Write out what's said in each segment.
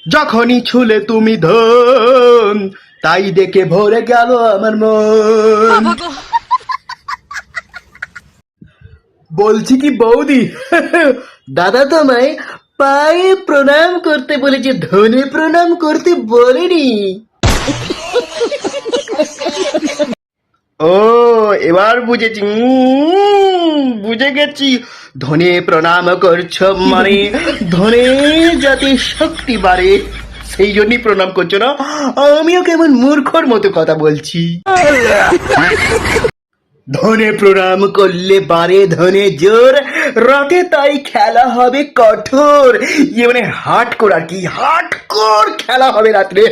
যখনই ছুলে তুমি ধন, তাই দেখে ভরে গেল আমার মন। বলছি কি বৌদি, দাদা তোমায় পায়ে প্রণাম করতে বলেছে, ধনে প্রণাম করতে বলেনি। ও এবার বুঝেছি, বুঝে গেছি। ধনে প্রণাম করছো মানে ধনে যাতে শক্তি বাড়ে, সেই জন্যই প্রণাম করছো না? আমিও কেমন মূর্খর মতো কথা বলছি। ধনে প্রণাম করলে বাড়ে ধনে জোর, রাতে তাই খেলা হবে কঠোর। ইয়ে মানে হার্ডকোর আর কি, হার্ডকোর খেলা হবে রাত্রে।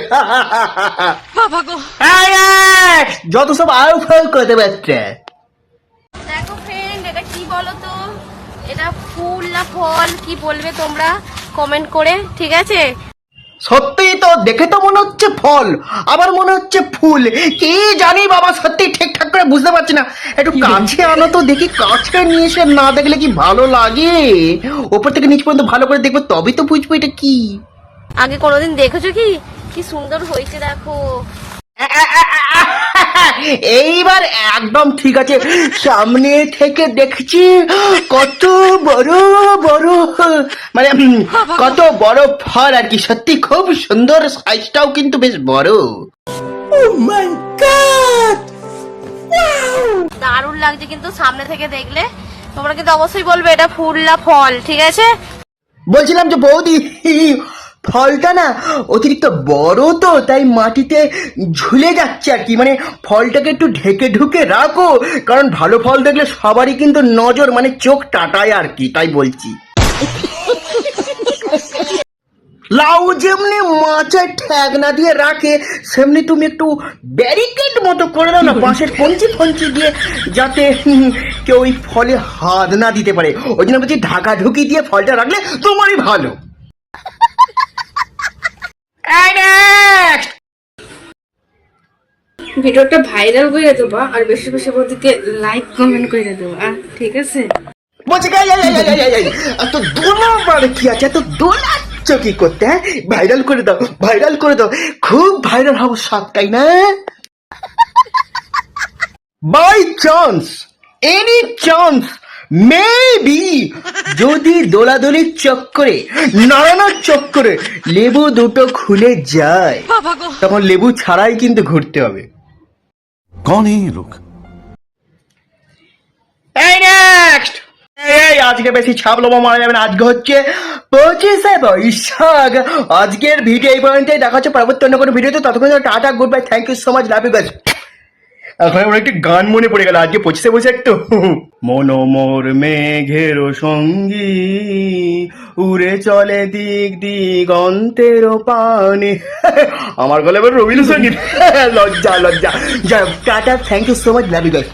যত সব আউ ফাউ করতে পারছে। দেখো ফ্রেন্ড, এটা কি বলো তো, এটা ফুল না ফল, কি বলবে তোমরা কমেন্ট করে, ঠিক আছে? সত্যি তো, দেখে তো মনে হচ্ছে ফল, আবার মনে হচ্ছে ফুল, কি জানি বাবা, সত্যি ঠিকঠাক করে বুঝতে পারছি না। একটু কাছে আনো তো দেখি, কাছে নিয়ে এসে না দেখলে কি ভালো লাগে? ওপর থেকে নিচ পর্যন্ত ভালো করে দেখবো, তবেই তো বুঝবো এটা কি। আগে কোনোদিন দেখেছো কি? কি সুন্দর হয়েছে দেখো। এইবার একদম ঠিক আছে, সামনে থেকে দেখছি কত বড় বড়, মানে কত বড় ফল আর কি। সত্যি খুব সুন্দর, সাইজটাও কিন্তু বেশ বড়। দারুণ লাগছে কিন্তু সামনে থেকে দেখলে। তোমরা কিন্তু অবশ্যই বলবে এটা ফুল না ফল, ঠিক আছে? বলছিলাম যে বৌদি, ফলটা না অতিরিক্ত বড় তো, তাই মাটিতে ঝুলে যাচ্ছে আর কি। মানে ফলটাকে একটু ঢেকে ঢুকে রাখো, কারণ ভালো ফল দেখলে সবারই কিন্তু নজর, মানে চোখ টাটায় আর কি, তাই বলছি। লাউ যেমনি মাচায় ঠ্যাগনা দিয়ে রাখে, সেমনি তুমি একটু ব্যারিকেড মতো করে দাও না, বাঁশের কঞ্চি ফঞ্চি দিয়ে, যাতে কেউ ওই ফলে হাত না দিতে পারে। ওই জন্য বলছি ঢাকা ঢুকি দিয়ে ফলটা রাখলে তোমারই ভালো। ভিডিওটা ভাইরাল করে দেবো, আর বেশি বেশি বন্ধুকে লাইক কমেন্ট করে দেবো, ঠিক আছে? বলছি এত দোলাবার কি আছে, এত দোলাচ্ছ কি করতে? হ্যাঁ, ভাইরাল করে দাও, ভাইরাল করে দাও, খুব ভাইরাল হবো সব, তাই না? By chance, any chance, maybe যদি দোলাদলির চক্করে, নাড়ানোর চক্করে লেবু দুটো খুলে যায়, তখন লেবু ছাড়াই কিন্তু ঘুরতে হবে। कौन है ये लोग? আজকে বেশি ছাপলোমা মারা যাবে না। আজকে হচ্ছে 25শে বৈশাখ। আজকের ভিডিও এই পর্যন্তই, দেখা হচ্ছে পরবর্তী অন্য কোনো ভিডিওতে। ততক্ষণ ta-ta, goodbye, thank you so much, love you guys. এখন আমার একটি গান মনে পড়ে গেল, আজকে 25শে বৈশাখ তো। মনোমোর মেঘের সঙ্গী উড়ে চলে দিক দিগন্তের পানে। আমার গলা এবার রবীন্দ্র সঙ্গীত। লজ্জা লজ্জা। যাই হোক, ta-ta, thank you so much, love you guys.